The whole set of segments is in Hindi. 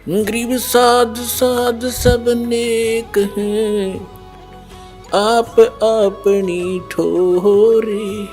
गरीब साध साध सब नेक हैं, आप अपनी ठोरे,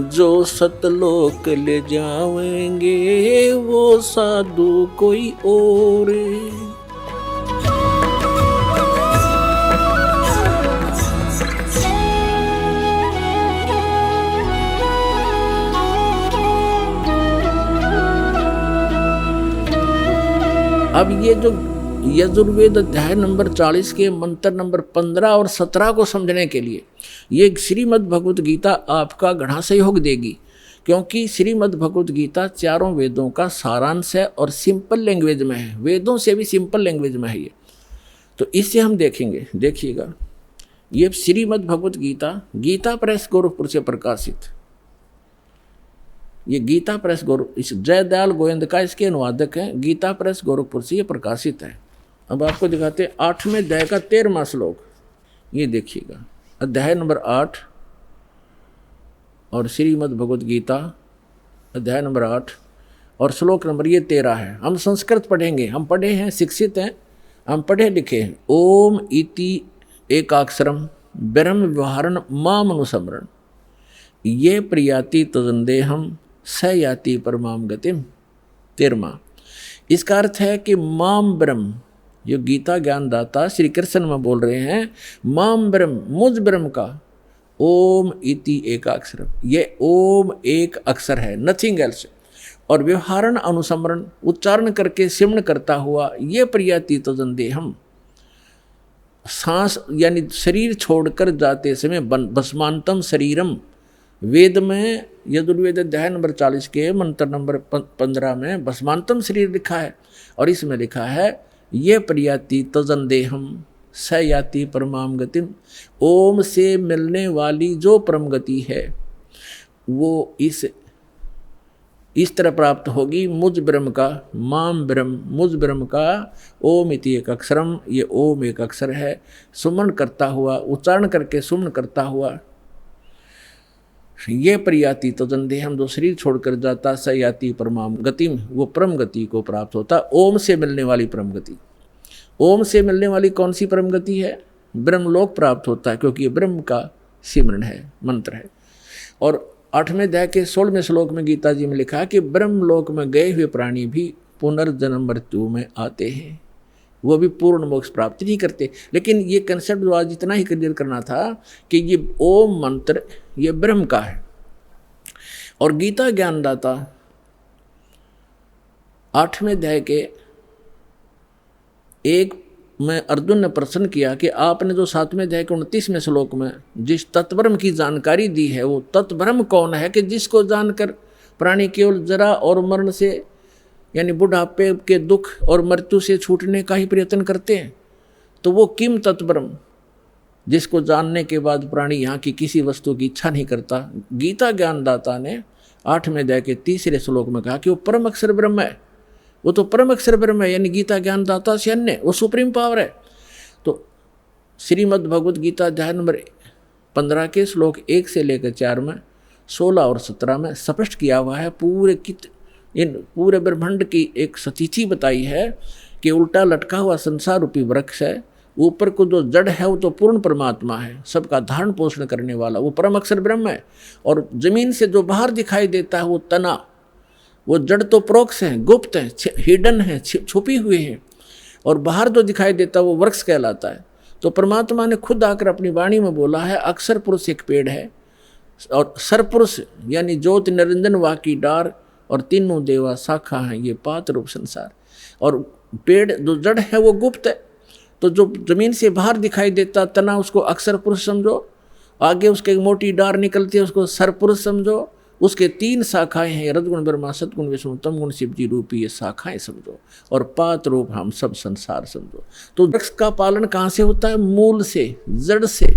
जो सतलोक ले जाएंगे वो साधु कोई और। अब ये जो यजुर्वेद अध्याय नंबर 40 के मंत्र नंबर 15 और 17 को समझने के लिए ये श्रीमद् भगवत गीता आपका घना सहयोग देगी, क्योंकि श्रीमद् भगवत गीता चारों वेदों का सारांश है और सिंपल लैंग्वेज में है, वेदों से भी सिंपल लैंग्वेज में है ये। तो इससे हम देखेंगे, देखिएगा, ये श्रीमद् भगवत गीता गीता प्रेस गोरखपुर से प्रकाशित, ये गीता प्रेस इस जयदयाल गोविंद का इसके अनुवादक हैं, गीता प्रेस गोरखपुर से ये प्रकाशित है। अब आपको दिखाते हैं 8वें अध्याय का 13वां श्लोक, ये देखिएगा, अध्याय नंबर 8 और श्रीमद् भगवत गीता अध्याय नंबर 8 और श्लोक नंबर ये 13 है। हम संस्कृत पढ़ेंगे, हम पढ़े हैं, शिक्षित हैं, हम पढ़े लिखे हैं। ओम इति एकाक्षरम ब्रह्म व्यवहारण माम अनुसमरण, ये प्रियाति तजंदेहम स याति परमाम गतिम। 13वां, इसका अर्थ है कि माम ब्रह्म, जो गीता ज्ञानदाता श्री कृष्ण में बोल रहे हैं, माम ब्रह्म, मुझ ब्रह्म का, ओम इति एकाक्षरम, ये ओम एक अक्षर है, नथिंग एल्स, और व्यवहारण अनुसमरण उच्चारण करके सिमरण करता हुआ, ये प्रियाति तजंदेहम, सांस यानी शरीर छोड़कर जाते समय भस्मांतम शरीरम, वेद में यजुर्वेद अध्याय नंबर 40 के मंत्र नंबर 15 में भस्मांतम शरीर लिखा है, और इसमें लिखा है ये प्रियाति तजंदेहम स याति परमाम गतिम, ओम से मिलने वाली जो परम गति है वो इस तरह प्राप्त होगी, मुझ ब्रह्म का, माम ब्रह्म, मुझ ब्रह्म का, ओम इति एक अक्षरम, ये ओम एक अक्षर है, सुमन करता हुआ, उच्चारण करके सुमन करता हुआ, ये प्रियाति तजंदेहम, जो शरीर छोड़कर जाता, स याति परमाम गतिम, वो परम गति को प्राप्त होता, ओम से मिलने वाली परम गति। ओम से मिलने वाली कौन सी परम गति है? ब्रह्मलोक प्राप्त होता है, क्योंकि ये ब्रह्म का सिमरण है, मंत्र है। और 8वें अध्याय के 16वें श्लोक में गीता जी में लिखा है कि ब्रह्मलोक में गए हुए प्राणी भी पुनर्जन्म मृत्यु में आते हैं, वो भी पूर्ण मोक्ष प्राप्ति नहीं करते। लेकिन ये कंसेप्ट जो आज इतना ही क्लियर करना था कि ये ओम मंत्र ये ब्रह्म का है, और गीता ज्ञानदाता 8वें अध्याय के 1 में अर्जुन ने प्रश्न किया कि आपने जो 7वें अध्याय के 29वें श्लोक में जिस तत्ब्रह्म की जानकारी दी है, वो तत्ब्रह्म कौन है कि जिसको जानकर प्राणी केवल जरा और मरण से यानी बुढ़ापे के दुख और मृत्यु से छूटने का ही प्रयत्न करते हैं। तो वो किम तत्ब्रह्म, जिसको जानने के बाद प्राणी यहाँ की किसी वस्तु की इच्छा नहीं करता। गीता ज्ञानदाता ने 8वें अध्याय के 3रे श्लोक में कहा कि वो परम अक्षर ब्रह्म है, वो तो परम अक्षर ब्रह्म है, यानी गीता ज्ञानदाता से अन्य वो सुप्रीम पावर है। तो श्रीमद् भगवत गीता अध्याय नंबर 15 के श्लोक 1 से लेकर 4 में, 16 और 17 में स्पष्ट किया हुआ है, इन पूरे ब्रह्मांड की एक सतिथि बताई है कि उल्टा लटका हुआ संसार रूपी वृक्ष है, ऊपर को जो जड़ है वो तो पूर्ण परमात्मा है, सबका धारण पोषण करने वाला वो परम अक्षर ब्रह्म है। और जमीन से जो बाहर दिखाई देता है वो तना, वो जड़ तो प्रोक्ष है, गुप्त है, हिडन है, छुपी हुई है, और बाहर जो दिखाई देता है वो वृक्ष कहलाता है। तो परमात्मा ने खुद आकर अपनी वाणी में बोला है, अक्षर पुरुष एक पेड़ है, और सरपुरुष यानी ज्योति निरंजन वाह की डार, और तीनों देवा शाखा हैं, ये पात रूप संसार। और पेड़ जो जड़ है वो गुप्त है, तो जो जमीन से बाहर दिखाई देता तना उसको अक्षर पुरुष समझो, आगे उसके एक मोटी डार निकलती है उसको सरपुरुष समझो, उसके 3 शाखाएं हैं, रजगुण ब्रह्मा सतगुण विष्णु तम गुण शिव जी रूपी, ये शाखाएं समझो, और पात रूप हम सब संसार समझो। तो वृक्ष का पालन कहाँ से होता है? मूल से, जड़ से।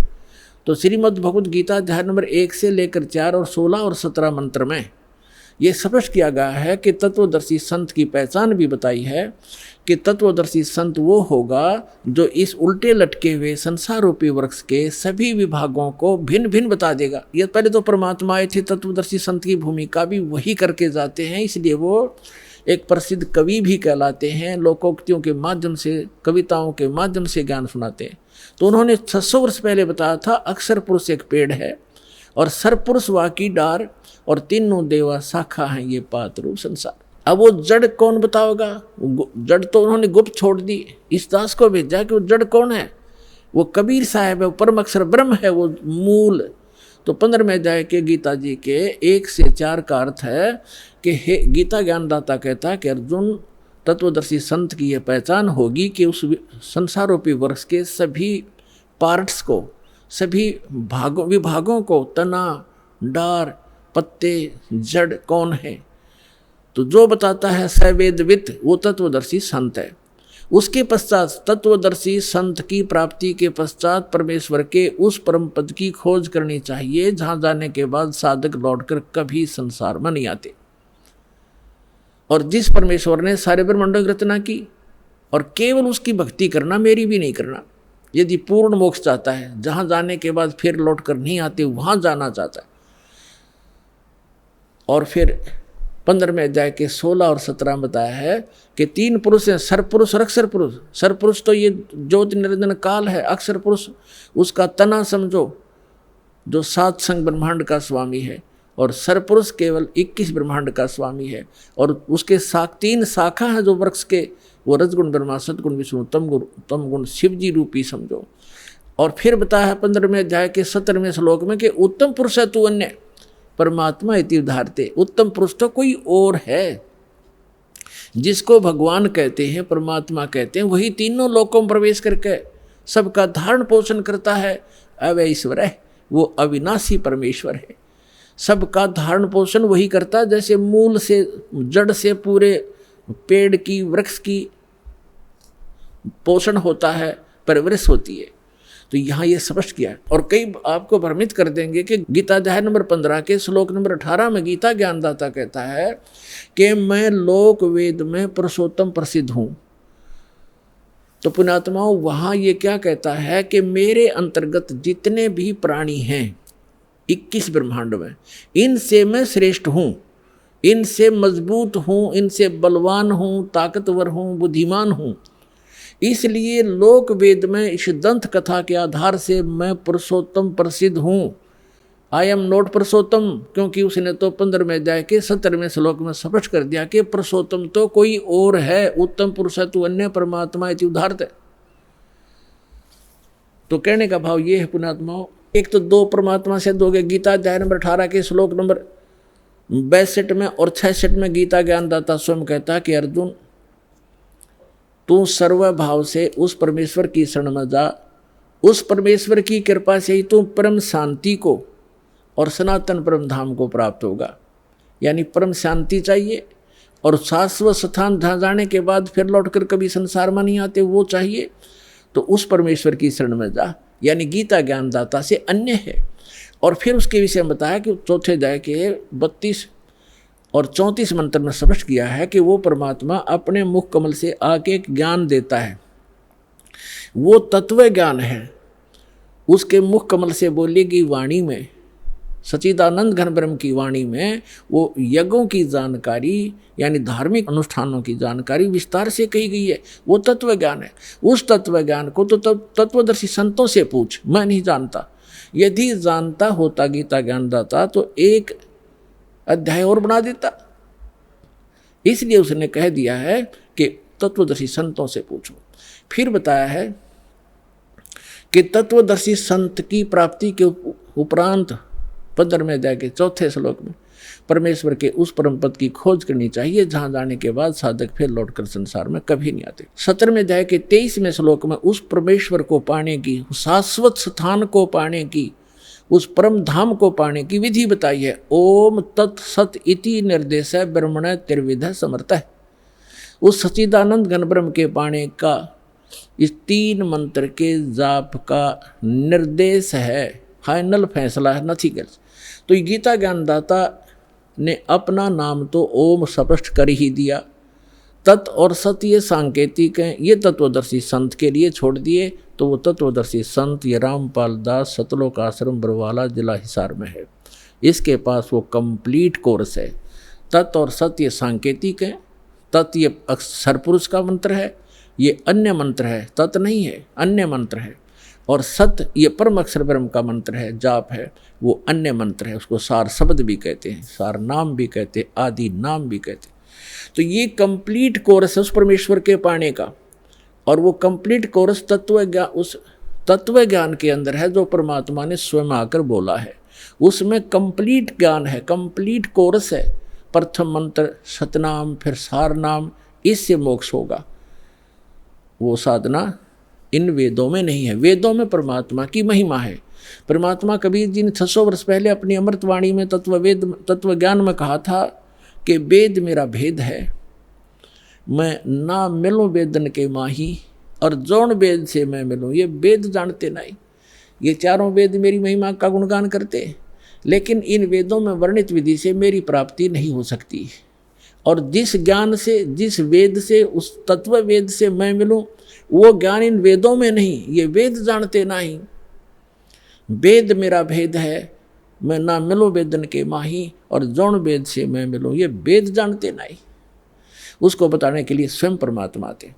तो श्रीमद् भगवत गीता अध्याय नंबर 1 से लेकर 4 और 16 और 17 मंत्र में ये स्पष्ट किया गया है कि तत्वदर्शी संत की पहचान भी बताई है कि तत्वदर्शी संत वो होगा जो इस उल्टे लटके हुए संसार रूपी वृक्ष के सभी विभागों को भिन्न भिन्न बता देगा। ये पहले तो परमात्मा आए थे, तत्वदर्शी संत की भूमिका भी वही करके जाते हैं, इसलिए वो एक प्रसिद्ध कवि भी कहलाते हैं, लोकोक्तियों के माध्यम से, कविताओं के माध्यम से ज्ञान सुनाते हैं। तो उन्होंने 600 वर्ष पहले बताया था, अक्षर पुरुष एक पेड़ है और सरपुरुष वाकी डार और तीनों देवा शाखा हैं ये पात रूप संसार। अब वो जड़ कौन बताओगा? जड़ तो उन्होंने गुप्त छोड़ दी, इस दास को भेजा कि वो जड़ कौन है। वो कबीर साहब है, वो परम अक्षर ब्रह्म है, वो मूल। तो 15वें अध्याय के गीता जी के 1 से 4 का अर्थ है कि हे गीता ज्ञानदाता कहता है कि अर्जुन, तत्वदर्शी संत की यह पहचान होगी कि उस संसारोपी वर्ष के सभी पार्ट्स को, सभी विभागों को, तना, डार, पत्ते, जड़ कौन है, तो जो बताता है सवेदवित, वो तत्वदर्शी संत है। उसके पश्चात तत्वदर्शी संत की प्राप्ति के पश्चात परमेश्वर के उस परम पद की खोज करनी चाहिए, जहां जाने के बाद साधक लौटकर कभी संसार में नहीं आते। और जिस परमेश्वर ने सारे ब्रह्मांडों की रचना की, और केवल उसकी भक्ति करना, मेरी भी नहीं करना। यदि पूर्ण मोक्ष चाहता है, जहां जाने के बाद फिर लौट कर नहीं आते, वहां जाना चाहता है। और फिर 15वें अध्याय के 16 और 17 में बताया है कि 3 पुरुष हैं, सरपुरुष और अक्षर पुरुष। सरपुरुष तो ये ज्योति निरंजन काल है, अक्षर पुरुष उसका तना समझो, जो 7 संग ब्रह्मांड का स्वामी है, और सरपुरुष केवल 21 ब्रह्मांड का स्वामी है। और उसके 3 शाखा है जो वृक्ष के, वो रजगुण ब्रह्मा, सतगुण विष्णु, तमगुण शिव जी रूपी समझो। और फिर बताया है 15वें अध्याय के 17वें श्लोक में कि उत्तम पुरुष है तू अन्य परमात्मा इति उदाहरते। उत्तम पुरुष तो कोई और है, जिसको भगवान कहते हैं, परमात्मा कहते हैं, वही तीनों लोकों में प्रवेश करके सबका धारण पोषण करता है। अवय ईश्वर है, वो अविनाशी परमेश्वर है, सबका धारण पोषण वही करता, जैसे मूल से, जड़ से पूरे पेड़ की, वृक्ष की पोषण होता है, परवरिश होती है। तो यहाँ ये स्पष्ट किया है। और कई आपको भ्रमित कर देंगे कि गीता अध्याय नंबर 15 के श्लोक नंबर 18 में गीता ज्ञानदाता कहता है कि मैं लोक वेद में पुरुषोत्तम प्रसिद्ध हूँ। तो पुण्यात्माओं, वहाँ ये क्या कहता है कि मेरे अंतर्गत जितने भी प्राणी हैं 21 ब्रह्मांड में, इनसे मैं श्रेष्ठ हूँ, इनसे मजबूत हूँ, इनसे बलवान हूँ, ताकतवर हूँ, बुद्धिमान हूँ। इसलिए लोक वेद में इस दंत कथा के आधार से मैं पुरुषोत्तम प्रसिद्ध हूँ। आई एम नॉट पुरुषोत्तम, क्योंकि उसने तो 15वें अध्याय के 17वें श्लोक में स्पष्ट कर दिया कि पुरुषोत्तम तो कोई और है, उत्तम पुरुष है तू अन्य परमात्मा इति उदाहरते। तो कहने का भाव ये है पुण्यात्माओं, एक तो 2 परमात्मा से दोगे। गीता अध्याय नंबर 18 के श्लोक नंबर 62 में और 66 में गीता ज्ञानदाता स्वयं कहता है कि अर्जुन, तू सर्वभाव से उस परमेश्वर की शरण में जा, उस परमेश्वर की कृपा से ही तू परम शांति को और सनातन परम धाम को प्राप्त होगा। यानी परम शांति चाहिए और शाश्वत स्थान जहाँ जाने के बाद फिर लौटकर कभी संसार में नहीं आते, वो चाहिए। तो उस परमेश्वर की शरण में जा, यानी गीता ज्ञानदाता से अन्य है। और फिर उसके विषय में बताया कि 4 अध्याय के 32 और 34 मंत्र में स्पष्ट किया है कि वो परमात्मा अपने मुख कमल से आके एक ज्ञान देता है, वो तत्व ज्ञान है। उसके मुख कमल से बोलेगी वाणी में, सच्चिदानंद घन ब्रह्म की वाणी में वो यज्ञों की जानकारी, यानी धार्मिक अनुष्ठानों की जानकारी विस्तार से कही गई है। वो तत्व ज्ञान है। उस तत्व ज्ञान को तो तत्वदर्शी संतों से पूछ, मैं नहीं जानता। यदि जानता होता गीता ज्ञानदाता तो एक अध्याय और बना देता। इसलिए उसने कह दिया है कि तत्वदर्शी संतों से पूछो। फिर बताया है कि तत्वदर्शी संत की प्राप्ति के उपरांत 15वें अध्याय के 4 श्लोक में परमेश्वर के उस परम पद की खोज करनी चाहिए, जहां जाने के बाद साधक फिर लौटकर संसार में कभी नहीं आते। 17वें अध्याय के 23वें श्लोक में उस परमेश्वर को पाने की, शाश्वत स्थान को पाने की, उस परम धाम को पाने की विधि बताई है। ओम तत्सत इति निर्देश ब्रह्मण त्रिविध समर्थ है। उस सच्चिदानंद घन ब्रह्म के पाने का इस 3 मंत्र के जाप का निर्देश है, फाइनल फैसला है, नथिंग एल्स। तो गीता ज्ञानदाता ने अपना नाम तो ओम स्पष्ट कर ही दिया। तत् और सत ये सांकेतिक हैं, ये तत्वदर्शी संत के लिए छोड़ दिए। तो वो तत्वदर्शी संत ये रामपाल दास सतलोक आश्रम बरवाला जिला हिसार में है। इसके पास वो कंप्लीट कोर्स है। तत् और सत ये सांकेतिक हैं, तत् ये अक्षर पुरुष का मंत्र है, ये अन्य मंत्र है, तत् नहीं है, अन्य मंत्र है। और सत ये परम अक्षर ब्रह्म का मंत्र है, जाप है, वो अन्य मंत्र है। उसको सार शब्द भी कहते हैं, सार नाम भी कहते हैं, आदि नाम भी कहते हैं। तो ये कंप्लीट कोर्स है उस परमेश्वर के पाने का। और वो कंप्लीट कोर्स तत्व ज्ञान, उस तत्व ज्ञान के अंदर है जो परमात्मा ने स्वयं आकर बोला है। उसमें कंप्लीट ज्ञान है, कंप्लीट कोर्स है। प्रथम मंत्र सतनाम, फिर सार नाम, इससे मोक्ष होगा। वो साधना इन वेदों में नहीं है। वेदों में परमात्मा की महिमा है। परमात्मा कबीर जी ने 600 वर्ष पहले अपनी अमृतवाणी में तत्व ज्ञान में कहा था कि वेद मेरा भेद है, मैं ना मिलूं वेदन के माही, और जौन वेद से मैं मिलूं। ये वेद जानते नहीं, ये चारों वेद मेरी महिमा का गुणगान करते, लेकिन इन वेदों में वर्णित विधि से मेरी प्राप्ति नहीं हो सकती। और जिस ज्ञान से, जिस वेद से, उस तत्व वेद से मैं मिलूं, वो ज्ञान इन वेदों में नहीं। ये वेद जानते नहीं। वेद मेरा भेद है, मैं ना मिलूं वेदन के माही, और जौन वेद से मैं मिलूं। ये वेद जानते नहीं। उसको बताने के लिए स्वयं परमात्मा आते।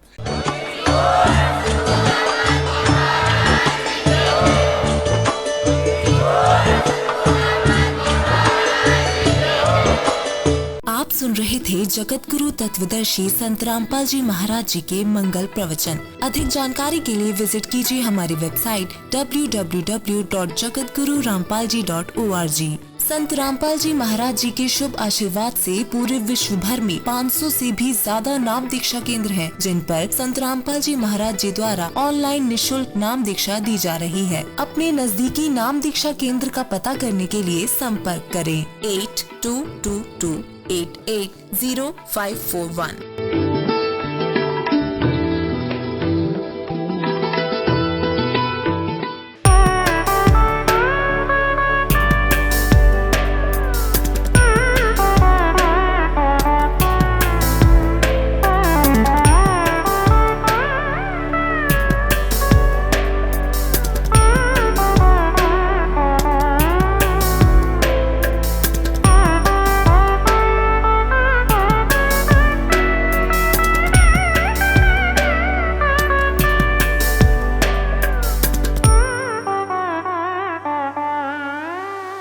आप सुन रहे थे जगत गुरु तत्वदर्शी संत रामपाल जी महाराज जी के मंगल प्रवचन। अधिक जानकारी के लिए विजिट कीजिए हमारी वेबसाइट www.jagatgururampalji.org। संत रामपाल जी महाराज जी के शुभ आशीर्वाद से पूरे विश्व भर में 500 से भी ज्यादा नाम दीक्षा केंद्र हैं, जिन पर संत रामपाल जी महाराज जी द्वारा ऑनलाइन निशुल्क नाम दीक्षा दी जा रही है। अपने नजदीकी नाम दीक्षा केंद्र का पता करने के लिए संपर्क करें 8222880541।